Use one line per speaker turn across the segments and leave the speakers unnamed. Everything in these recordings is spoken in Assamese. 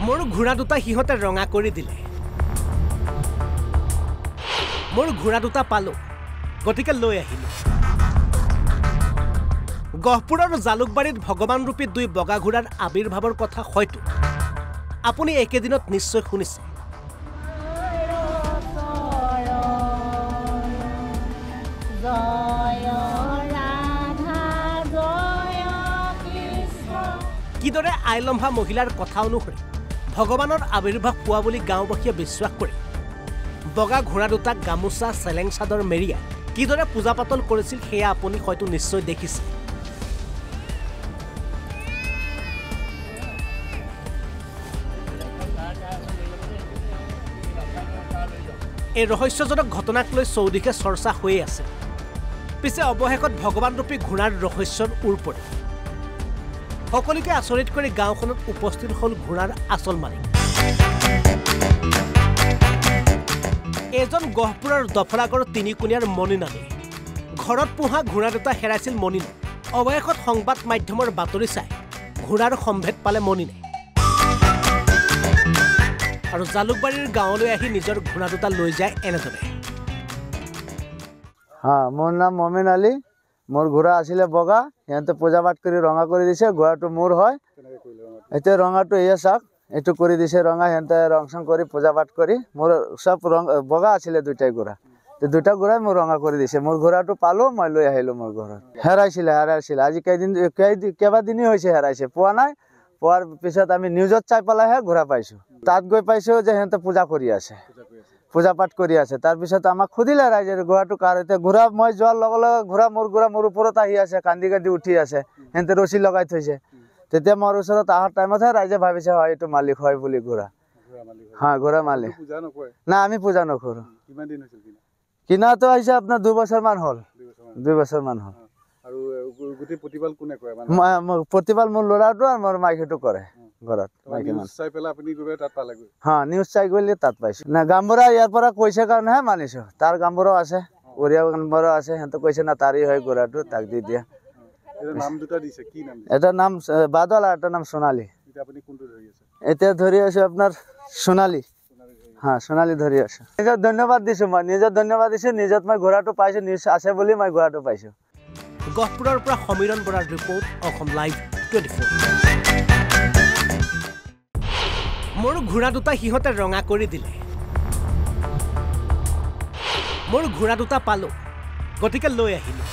মোৰ ঘোঁৰা দুটা সিহঁতে ৰঙা কৰি দিলে। মোৰ ঘোঁৰা দুটা পালোঁ, গতিকে লৈ আহিলোঁ। গহপুৰৰ জালুকবাৰীত ভগৱানৰূপী দুই বগা ঘোঁৰাৰ আবিৰ্ভাৱৰ কথা হয়তো আপুনি একেদিনত নিশ্চয় শুনিছে। কিদৰে আইলম্ভা মহিলাৰ কথা অনুসৰি ভগৱানৰ আবিৰ্ভাৱ পোৱা বুলি গাঁওবাসীয়ে বিশ্বাস কৰি বগা ঘোঁৰা দুটাক গামোচা চেলেং চাদৰ মেৰিয়াই কিদৰে পূজা পাতল কৰিছিল সেয়া আপুনি হয়তো নিশ্চয় দেখিছে। এই ৰহস্যজনক ঘটনাক লৈ চৌদিশে চৰ্চা হৈয়ে আছে। পিছে অৱশেষত ভগৱানৰূপী ঘোঁৰাৰ ৰহস্যৰ ওৰ পৰে। সকলোকে আচৰিত কৰি গাঁওখনত উপস্থিত হ'ল ঘোঁৰাৰ আচল মালিক। এজন গহপুৰৰ দফলাগড় তিনিকুণীয়াৰ মণি নামে ঘৰত পোহা ঘোঁৰা দুটা হেৰাইছিল মণিনে। অৱশেষত সংবাদ মাধ্যমৰ বাতৰি চাই ঘোঁৰাৰ সম্ভেদ পালে মণিনে আৰু জালুকবাৰীৰ গাঁৱলৈ আহি নিজৰ ঘোঁৰা দুটা লৈ যায় এনেদৰে।
মোৰ নাম মমিন আলী। মোৰ ঘোঁৰা আছিলে বগা, সিহঁতে পূজা পাঠ কৰি ৰঙা কৰি দিছে। ঘোঁৰাটো মোৰ হয়। এতিয়া ৰঙাটো এয়া চাওক, এইটো কৰি দিছে ৰঙা। সিহঁতে ৰং চং কৰি পূজা পাঠ কৰি মোৰ চব ৰং বগা আছিলে দুইটাই ঘোঁৰা। দুটা ঘোঁৰাই মোৰ ৰঙা কৰি দিছে। মোৰ ঘোঁৰাটো পালোঁ, মই লৈ আহিলোঁ মোৰ ঘৰত। হেৰাইছিলে আজি কেইবাদিনেই হৈছে হেৰাইছে, পোৱা নাই। পোৱাৰ পিছত আমি নিউজত চাই পেলাইহে ঘোঁৰা পাইছোঁ। তাত গৈ পাইছোঁ যে সিহঁতে পূজা কৰি আছে, পূজা পাঠ কৰি আছে। তাৰপিছত আমাক সুধিলে ৰাইজে ঘোঁৰাটো কাৰ। এতিয়া ঘোঁৰা মই যোৱাৰ লগে লগে ঘোঁৰা মোৰ ওপৰত আহি আছে, কান্দি কান্দি উঠি আছে। সিহঁতে ৰছী লগাই থৈছে। তেতিয়া মোৰ ওচৰত অহাৰ টাইমতহে ৰাইজে ভাবিছে হয় এইটো মালিক হয় বুলি ঘোঁৰা। ঘোঁৰা মালিক। না আমি পূজা নকৰোঁ। কিনাটো আহিছে আপোনাৰ 2 বছৰমান হ'ল। 2 বছৰমান হ'ল। প্ৰতিপাল মোৰ ল'ৰাটো আৰু মোৰ মাইকীটো কৰে ঘৰত। নিউজ চাই গ'লে তাত পাইছোঁ। না গামবুঢ়া ইয়াৰ পৰা কৈছে কাৰণেহে মানিছোঁ। তাৰ গামবুঢ়াও আছে, উৰিয়া গামবুঢ়া আছে। সিহঁতে কৈছে না তাৰি হয় ঘোঁৰাটো, তাক দি দিয়া। এটা নাম বাদল আৰু এটা নাম সোণালী। এতিয়া ধৰি আছো আপোনাৰ সোণালী। সোণালী ধৰি আছো। নিজত ধন্যবাদ দিছোঁ। মই নিজত ধন্যবাদ দিছোঁ। নিজত মই ঘোঁৰাটো পাইছোঁ, নিউজ আছে বুলি মই ঘোঁৰাটো পাইছোঁ।
গহপুৰৰ পৰা সমীৰণ বৰাৰ ৰিপৰ্ট, অসম লাইভ 24। মোৰ ঘোঁৰা দুটা সিহঁতে ৰঙা কৰি দিলে। মোৰ ঘোঁৰা দুটা পালোঁ, গতিকে লৈ আহিলোঁ।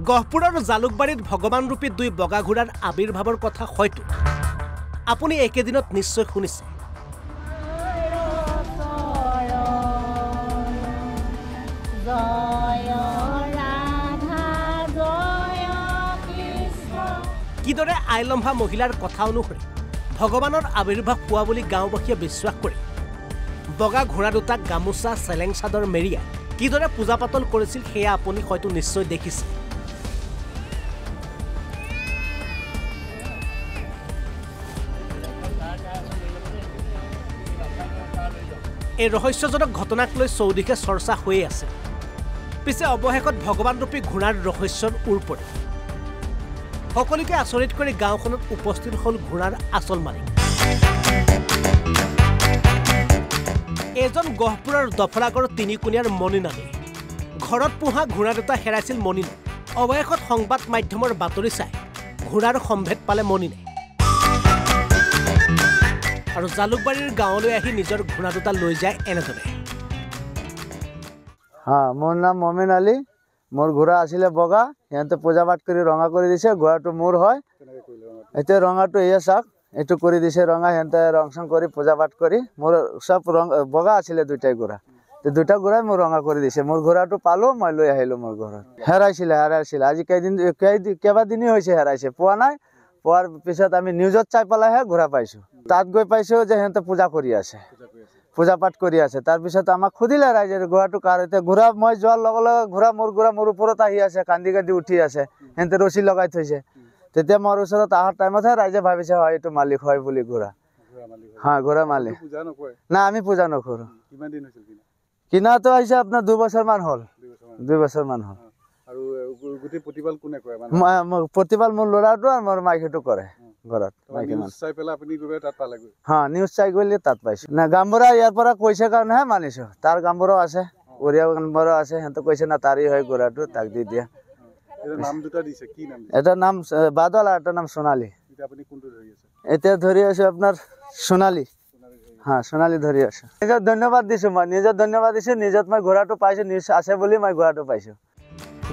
গহপুৰৰ জালুকবাৰীত ভগৱানৰূপী দুই বগা ঘোঁৰাৰ আবিৰ্ভাৱৰ কথা হয়তো আপুনি একেদিনত নিশ্চয় শুনিছে। কিদৰে আইলম্ভা মহিলাৰ কথা অনুসৰি ভগৱানৰ আবিৰ্ভাৱ পোৱা বুলি গাঁওবাসীয়ে বিশ্বাস কৰি বগা ঘোঁৰা দুটাক গামোচা চেলেং চাদৰ মেৰিয়াই কিদৰে পূজা পাতল কৰিছিল সেয়া আপুনি হয়তো নিশ্চয় দেখিছে। এই ৰহস্যজনক ঘটনাক লৈ চৌদিশে চৰ্চা হৈয়ে আছে। পিছে অৱশেষত ভগৱানৰূপী ঘোঁৰাৰ ৰহস্যৰ ওৰ পৰে। সকলোকে আচৰিত কৰি গাঁওখনত উপস্থিত হ'ল ঘোঁৰাৰ আচল মালিক। এজন গহপুৰৰ দফলাগড় তিনিকুণীয়াৰ মণি নামে ঘৰত পোহা ঘোঁৰা দুটা হেৰাইছিল মণিনে। অৱশেষত সংবাদ মাধ্যমৰ বাতৰি চাই ঘোঁৰাৰ সম্ভেদ পালে মণিনে আৰু জালুকবাৰীৰ গাঁৱলৈ আহি নিজৰ ঘোঁৰা দুটা লৈ যায় এনেদৰে।
মোৰ নাম মমিন আলী। মোৰ ঘোঁৰা আছিলে বগা, সিহঁতে পূজা পাঠ কৰি ৰঙা কৰি দিছে। ঘোঁৰাটো মোৰ হয়। এতিয়া ৰঙাটো এয়া চাওক, এইটো কৰি দিছে ৰঙা। সিহঁতে ৰং চং কৰি পূজা পাঠ কৰি মোৰ চব ৰং বগা আছিলে দুইটাই ঘোঁৰা। দুটা ঘোঁৰাই মোৰ ৰঙা কৰি দিছে। মোৰ ঘোঁৰাটো পালোঁ, মই লৈ আহিলোঁ মোৰ ঘৰত। হেৰাইছিলে আজি কেইবাদিনেই হৈছে হেৰাইছে, পোৱা নাই। পোৱাৰ পিছত আমি নিউজত চাই পেলাইহে ঘোঁৰা পাইছোঁ। তাত গৈ পাইছোঁ যে সিহঁতে পূজা কৰি আছে, পূজা পাঠ কৰি আছে। তাৰপিছত আমাক সুধিলে ৰাইজে ঘোঁৰাটো কাৰ। এতিয়া ঘোঁৰা মই যোৱাৰ লগে লগে ঘোঁৰা মোৰ ওপৰত আহি আছে, কান্দি কান্দি উঠি আছে। সিহঁতে ৰছী লগাই থৈছে। তেতিয়া মোৰ ওচৰত অহাৰ টাইমতহে ৰাইজে ভাবিছে হয় এইটো মালিক হয় বুলি ঘোঁৰা। ঘোঁৰা মালিক। না আমি পূজা নকৰোঁ। কিনাটো আহিছে আপোনাৰ 2 বছৰমান হ'ল। 2 বছৰমান হ'ল। প্ৰতিপাল মোৰ ল'ৰাটো আৰু মোৰ মাইকীটো কৰে ঘৰত মাইকী
নিউজ
মানুহ
চাই পেলাই আপুনি গৈ তাত পালেগৈ
হা নিউজ চাই গ'লে তাত পাইছো না গামবুঢ়া ইয়াৰ পৰা কৈছে কাৰণেহে মানিছো তাৰ গামবুঢ়াও আছে উৰিয়া গামবুঢ়াও আছে সিহঁতে কৈছে না তাৰি হয় ঘোঁৰাটো তাক দি দিয়া
এটা নাম দুটা দিছে কি নাম দিছে
এটাৰ নাম বাদল আৰু এটাৰ নাম সোণালী
এতিয়া আপুনি কোনটো ধৰি আছে
এতিয়া ধৰি আছো আপোনাৰ সোণালী হা সোণালী ধৰি আছো নিজৰ ধন্যবাদ দিছো মই নিজৰ ধন্যবাদ দিছো নিজত মই ঘোঁৰাটো পাইছো নিউজ আছে বুলি মই ঘোঁৰাটো পাইছো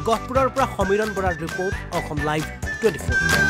গহপুৰৰ পৰা সমীৰণ বৰাৰ ৰিপৰ্ট অসম লাইভ 24